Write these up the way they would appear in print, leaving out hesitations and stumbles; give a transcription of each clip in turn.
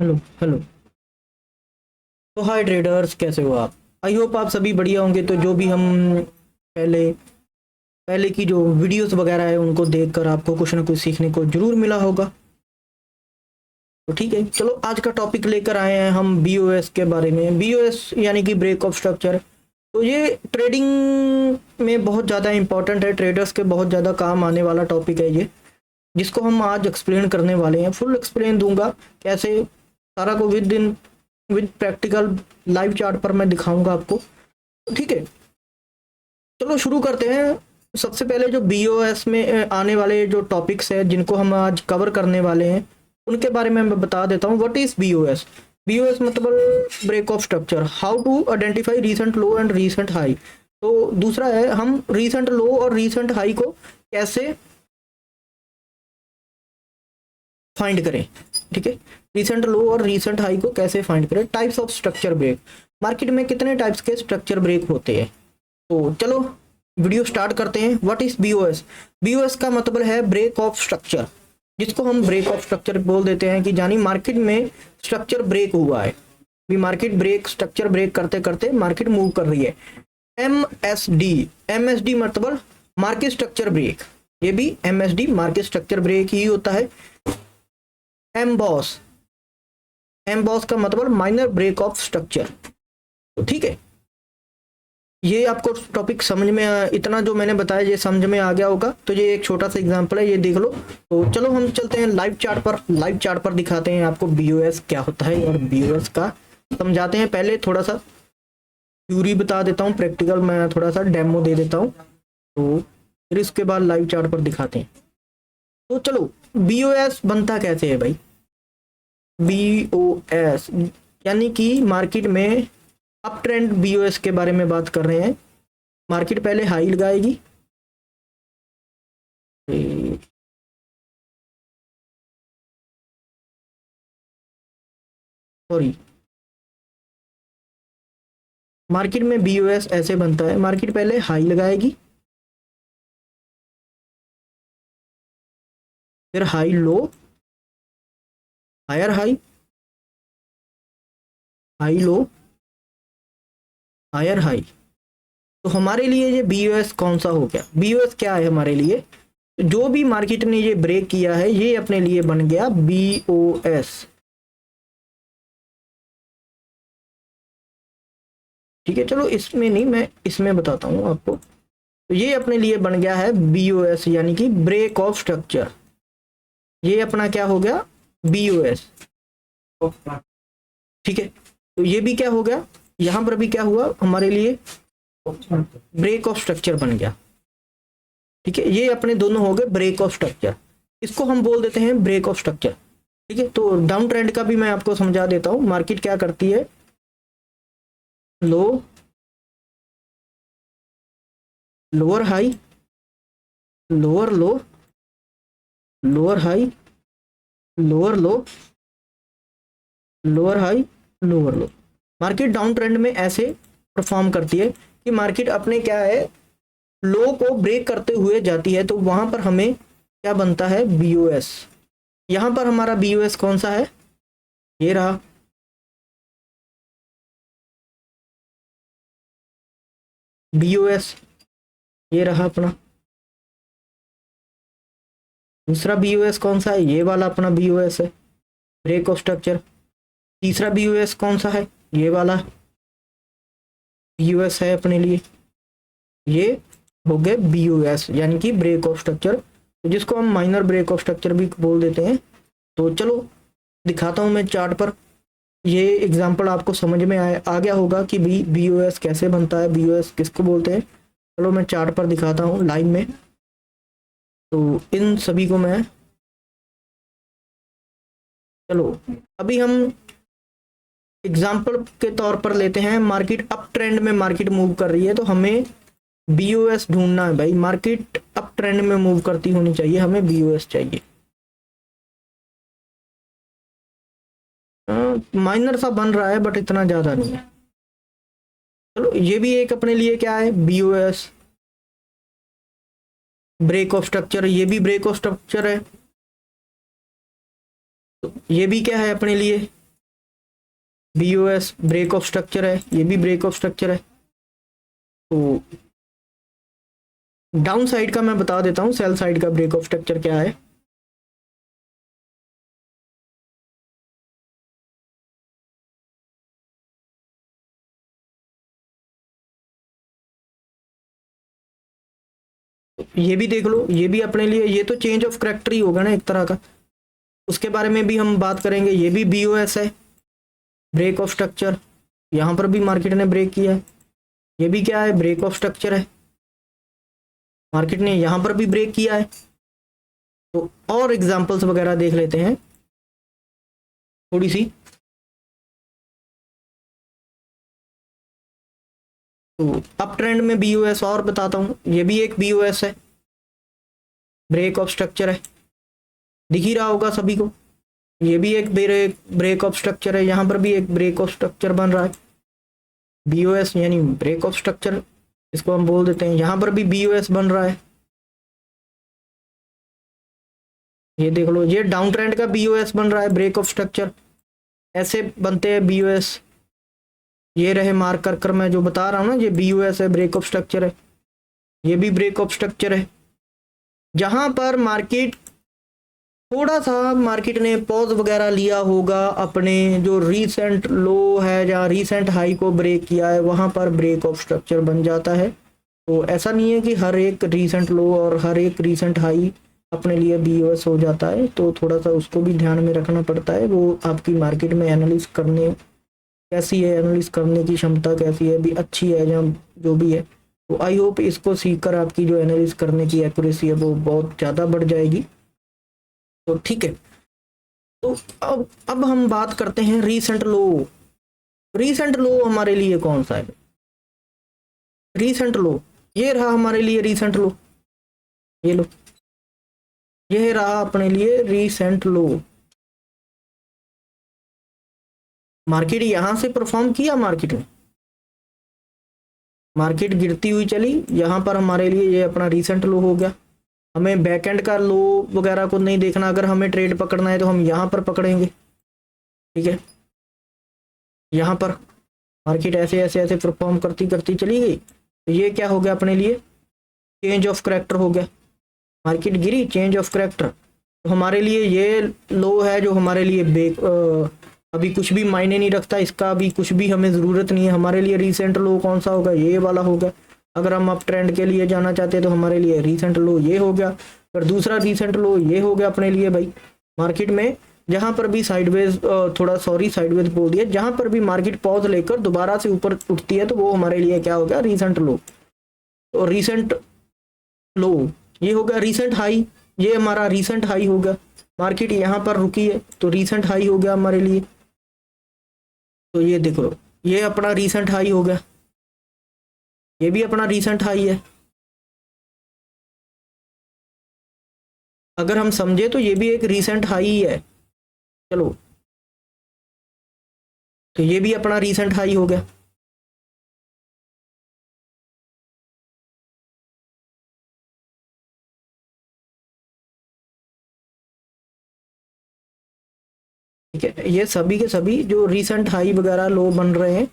Hello hello. तो हाय traders, कैसे हो आप? आई होप आप सभी बढ़िया होंगे। तो जो भी हम पहले पहले की जो वीडियोस वगैरह है उनको देखकर आपको कुछ ना कुछ सीखने को जरूर मिला होगा। तो ठीक है, चलो आज का टॉपिक लेकर आए हैं हम बीओएस के बारे में। बीओएस यानी कि ब्रेक ऑफ स्ट्रक्चर। तो ये ट्रेडिंग में बहुत ज़्यादा इंपॉर्टेंट है, ट्रेडर्स के बहुत ज़्यादा काम आने वाला टॉपिक है ये, जिसको हम आज एक्सप्लेन करने वाले हैं। फुल एक्सप्लेन दूंगा कैसे, सारा को विद प्रैक्टिकल लाइव चार्ट पर मैं दिखाऊंगा आपको। ठीक है, चलो शुरू करते हैं। सबसे पहले जो बीओएस में आने वाले जो टॉपिक्स हैं जिनको हम आज कवर करने वाले हैं उनके बारे में मैं बता देता हूँ। What is BOS? बीओएस मतलब break of structure. How to identify recent low and recent high. तो दूसरा है, हम रीसेंट लो और रीसेंट हाई को कैसे फाइंड करें। ठीक है, रीसेंट लो और रीसेंट हाई को कैसे फाइंड करें। Types of structure break. Market में कितने टाइप्स के स्ट्रक्चर ब्रेक होते हैं। तो चलो वीडियो स्टार्ट करते हैं। What is BOS? बीओएस का मतलब है ब्रेक ऑफ स्ट्रक्चर, जिसको हम ब्रेक ऑफ स्ट्रक्चर बोल देते हैं कि जानी मार्केट में स्ट्रक्चर ब्रेक हुआ है। भी मार्केट ब्रेक स्ट्रक्चर ब्रेक करते करते मार्केट मूव कर रही है। एमएसडी। एमएसडी मतलब मार्केट स्ट्रक्चर ब्रेक। ये भी एमएसडी मार्केट स्ट्रक्चर ब्रेक ही होता है। एमबॉस। एमबॉस का मतलब माइनर ब्रेक ऑफ स्ट्रक्चर। तो ठीक है, ये आपको टॉपिक समझ में इतना जो मैंने बताया ये समझ में आ गया होगा। तो ये एक छोटा सा एग्जांपल है, ये देख लो। तो चलो हम चलते हैं लाइव चार्ट पर। लाइव चार्ट पर दिखाते हैं आपको बीओएस क्या होता है और बीओएस का समझाते हैं। पहले थोड़ा सा थ्योरी बता देता हूँ, प्रैक्टिकल मैं थोड़ा सा डेमो दे देता हूँ, तो फिर इसके बाद लाइव चार्ट पर दिखाते हैं। तो चलो, बीओएस बनता कैसे है भाई? बीओएस यानी कि मार्केट में अप ट्रेंड बीओएस के बारे में बात कर रहे हैं। मार्केट पहले हाई लगाएगी, सॉरी, मार्केट में बीओएस ऐसे बनता है। मार्केट पहले हाई लगाएगी, फिर high low, higher high, high low, higher high. तो हमारे लिए ये बीओएस कौन सा हो गया? बीओएस क्या है हमारे लिए? जो भी मार्केट ने ये ब्रेक किया है ये अपने लिए बन गया बीओएस। ठीक है, चलो इसमें नहीं, मैं इसमें बताता हूँ आपको। तो ये अपने लिए बन गया है बीओएस यानी कि ब्रेक ऑफ स्ट्रक्चर। ये अपना क्या हो गया? बीओएस। ठीक है, तो ये भी क्या हो गया, यहां पर भी क्या हुआ हमारे लिए? ब्रेक ऑफ स्ट्रक्चर बन गया। ठीक है, ये अपने दोनों हो गए ब्रेक ऑफ स्ट्रक्चर। इसको हम बोल देते हैं ब्रेक ऑफ स्ट्रक्चर। ठीक है, तो डाउन ट्रेंड का भी मैं आपको समझा देता हूं। मार्केट क्या करती है? Low, lower high, lower low, lower high, lower low, lower high, lower low. Market down trend में ऐसे परफॉर्म करती है कि मार्केट अपने क्या है, लो को ब्रेक करते हुए जाती है। तो वहां पर हमें क्या बनता है? बीओएस। यहां पर हमारा बीओएस कौन सा है? ये रहा। बीओएस ये रहा अपना। दूसरा बीओएस कौन सा है? ये वाला अपना बीओएस है, ब्रेक ऑफ स्ट्रक्चर। तीसरा बीओएस कौन सा है? ये वाला बीओएस है अपने लिए। ये हो गए बीओएस यानी कि ब्रेक ऑफ स्ट्रक्चर, तो जिसको हम माइनर ब्रेक ऑफ स्ट्रक्चर भी बोल देते हैं। तो चलो दिखाता हूं मैं चार्ट पर। ये एग्जांपल आपको समझ में आ गया होगा कि बीओएस कैसे बनता है, बीओएस किसको बोलते हैं। चलो मैं चार्ट पर दिखाता हूँ लाइव में। तो इन सभी को मैं, चलो अभी हम एग्जाम्पल के तौर पर लेते हैं। मार्केट अप ट्रेंड में मार्केट मूव कर रही है, तो हमें बीओएस ढूंढना है भाई। मार्केट अप ट्रेंड में मूव करती होनी चाहिए, हमें बीओएस चाहिए। माइनर सा बन रहा है बट इतना ज्यादा नहीं है। चलो ये भी एक अपने लिए क्या है? BOS, break of structure. ये भी ब्रेक ऑफ स्ट्रक्चर है। तो ये भी क्या है अपने लिए? BOS ब्रेक ऑफ स्ट्रक्चर है, ये भी ब्रेक ऑफ स्ट्रक्चर है। तो डाउन साइड का मैं बता देता हूँ, सेल साइड का ब्रेक ऑफ स्ट्रक्चर क्या है। ये भी देख लो, ये भी अपने लिए, ये तो चेंज ऑफ करेक्टर ही होगा ना एक तरह का, उसके बारे में भी हम बात करेंगे। ये भी BOS है, ब्रेक ऑफ स्ट्रक्चर, यहाँ पर भी मार्केट ने ब्रेक किया है। ये भी क्या है, ब्रेक ऑफ स्ट्रक्चर है, मार्केट ने यहाँ पर भी ब्रेक किया है। तो और एग्जांपल्स वगैरह देख लेते हैं थोड़ी सी। तो अप ट्रेंड में BOS और बताता हूँ, ये भी एक BOS है, ब्रेक ऑफ स्ट्रक्चर है, दिख ही रहा होगा सभी को। ये भी एक ब्रेक ऑफ स्ट्रक्चर है, यहाँ पर भी एक ब्रेक ऑफ स्ट्रक्चर बन रहा है, BOS यानी ब्रेक ऑफ स्ट्रक्चर इसको हम बोल देते हैं। यहाँ पर भी BOS बन रहा है, ये देख लो, ये डाउन ट्रेंड का BOS बन रहा है, ब्रेक ऑफ स्ट्रक्चर। ऐसे बनते हैं BOS, ये रहे मार्क कर कर मैं जो बता रहा हूँ ना, ये BOS है, ब्रेक ऑफ स्ट्रक्चर है। ये भी ब्रेक ऑफ स्ट्रक्चर है। जहां पर मार्केट थोड़ा सा मार्केट ने पॉज वगैरह लिया होगा, अपने जो रीसेंट लो है या रीसेंट हाई को ब्रेक किया है, वहां पर ब्रेक ऑफ स्ट्रक्चर बन जाता है। तो ऐसा नहीं है कि हर एक रीसेंट लो और हर एक रीसेंट हाई अपने लिए BOS हो जाता है, तो थोड़ा सा उसको भी ध्यान में रखना पड़ता है। वो आपकी मार्केट में एनालिस करने कैसी है, एनालिस करने की क्षमता कैसी है, भी अच्छी है या जो भी है। तो आई होप इसको सीखकर आपकी जो एनालिस करने की एक्यूरेसी है वो बहुत ज़्यादा बढ़ जाएगी। तो ठीक है, तो अब हम बात करते हैं रीसेंट लो। रीसेंट लो हमारे लिए कौन सा है? रीसेंट लो ये रहा हमारे लिए रीसेंट लो, ये लो, ये रहा अपने लिए रीसेंट लो। मार्केट यहां से परफॉर्म किया, मार्केट ने, मार्केट गिरती हुई चली, यहाँ पर हमारे लिए ये अपना रीसेंट लो हो गया। हमें बैकएंड का लो वगैरह को नहीं देखना, अगर हमें ट्रेड पकड़ना है तो हम यहाँ पर पकड़ेंगे, ठीक है। यहाँ पर मार्केट ऐसे ऐसे ऐसे परफॉर्म करती करती चली गई, तो ये क्या हो गया अपने लिए, चेंज ऑफ करेक्टर हो गया। Market Giri, change of character, तो हमारे लिए ये लो है जो हमारे लिए अभी कुछ भी मायने नहीं रखता, इसका अभी कुछ भी हमें ज़रूरत नहीं है। हमारे लिए रीसेंट लो कौन सा होगा, ये वाला होगा। अगर हम अप ट्रेंड के लिए जाना चाहते हैं तो हमारे लिए रीसेंट लो ये हो गया, और दूसरा रीसेंट लो ये हो गया अपने लिए भाई। मार्केट में जहां पर भी साइडवेज, साइडवेज बोल दिया, जहां पर भी मार्केट पॉज लेकर दोबारा से ऊपर उठती है तो वो हमारे लिए क्या हो गया, रीसेंट लो। तो रीसेंट लो ये हो गया, रीसेंट हाई ये हमारा रीसेंट हाई हो गया। मार्केट यहाँ पर रुकी है तो रीसेंट हाई हो गया हमारे लिए। तो ये देखो, ये अपना रीसेंट हाई हो गया, ये भी अपना रीसेंट हाई है। अगर हम समझे तो ये भी एक रीसेंट हाई ही है। चलो, तो ये भी अपना रीसेंट हाई हो गया। ठीक है, ये सभी के सभी जो रीसेंट हाई वगैरह लो बन रहे हैं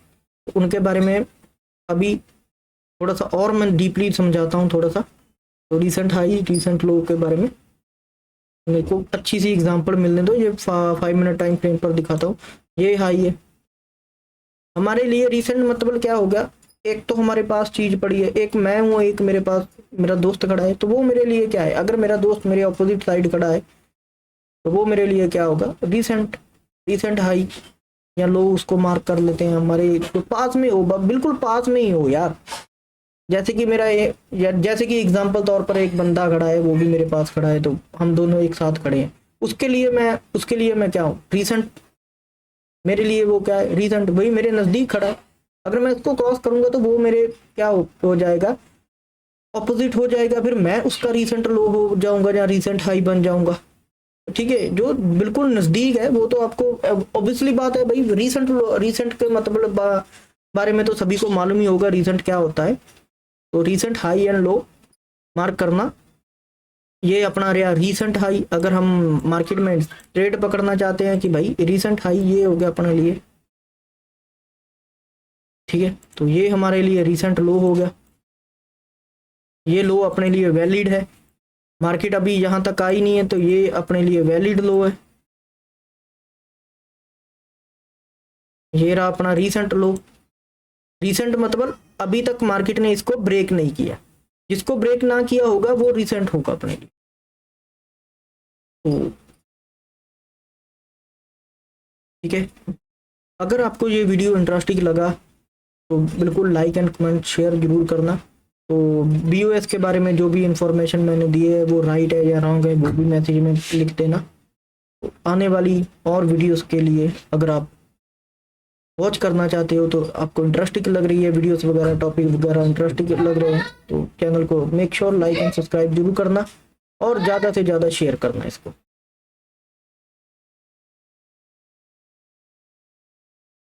उनके बारे में अभी थोड़ा सा और मैं डीपली समझाता हूँ थोड़ा सा। तो रीसेंट हाई रीसेंट लो के बारे में मेरे को अच्छी सी एग्जांपल मिलने दो। ये 5 मिनट टाइम फ्रेम पर दिखाता हूँ। ये हाई है हमारे लिए, रीसेंट मतलब क्या हो गया, एक तो हमारे पास चीज पड़ी है, एक मैं हूँ, एक मेरे पास मेरा दोस्त खड़ा है, तो वो मेरे लिए क्या है, अगर मेरा दोस्त मेरे ऑपोजिट साइड खड़ा है तो वो मेरे लिए क्या होगा, रीसेंट रीसेंट हाई या लो उसको मार्क कर लेते हैं। हमारे तो पास में हो, बिल्कुल पास में ही हो यार। जैसे कि मेरा ये, जैसे कि एग्जांपल तौर पर एक बंदा खड़ा है, वो भी मेरे पास खड़ा है, तो हम दोनों एक साथ खड़े हैं, उसके लिए मैं क्या हूँ, रीसेंट। मेरे लिए वो क्या है, रीसेंट, वही मेरे नज़दीक खड़ा है। अगर मैं उसको क्रॉस करूंगा तो वो मेरे क्या हो जाएगा, ऑपोजिट हो जाएगा, फिर मैं उसका रीसेंट लो हो जाऊंगा या रीसेंट हाई बन जाऊंगा। ठीक है, जो बिल्कुल नज़दीक है वो तो आपको ऑब्वियसली बात है भाई, रीसेंट के मतलब बारे में तो सभी को मालूम ही होगा रीसेंट क्या होता है। तो recent high and low mark करना, ये अपना रहा रीसेंट हाई। अगर हम मार्केट में ट्रेड पकड़ना चाहते हैं कि भाई रीसेंट हाई ये हो गया अपने लिए, ठीक है, तो ये हमारे लिए रीसेंट लो हो गया, ये लो अपने लिए वैलिड है, मार्केट अभी यहाँ तक आई नहीं है तो ये अपने लिए वैलिड लो है। ये रहा अपना रीसेंट लो, रीसेंट मतलब अभी तक मार्केट ने इसको ब्रेक नहीं किया, जिसको ब्रेक ना किया होगा वो रीसेंट होगा अपने लिए। तो ठीक है, अगर आपको ये वीडियो इंटरेस्टिंग लगा तो बिल्कुल लाइक एंड कमेंट शेयर जरूर करना। तो BOS के बारे में जो भी इंफॉर्मेशन मैंने दी है वो राइट है या रॉन्ग है वो भी मैसेज में लिख देना। तो आने वाली और वीडियोस के लिए अगर आप वॉच करना चाहते हो, तो आपको इंटरेस्टिंग लग रही है वीडियोस वगैरह, टॉपिक वगैरह इंटरेस्टिंग लग रहे हैं, तो चैनल को make sure like and subscribe जरूर करना और ज़्यादा से ज़्यादा शेयर करना इसको।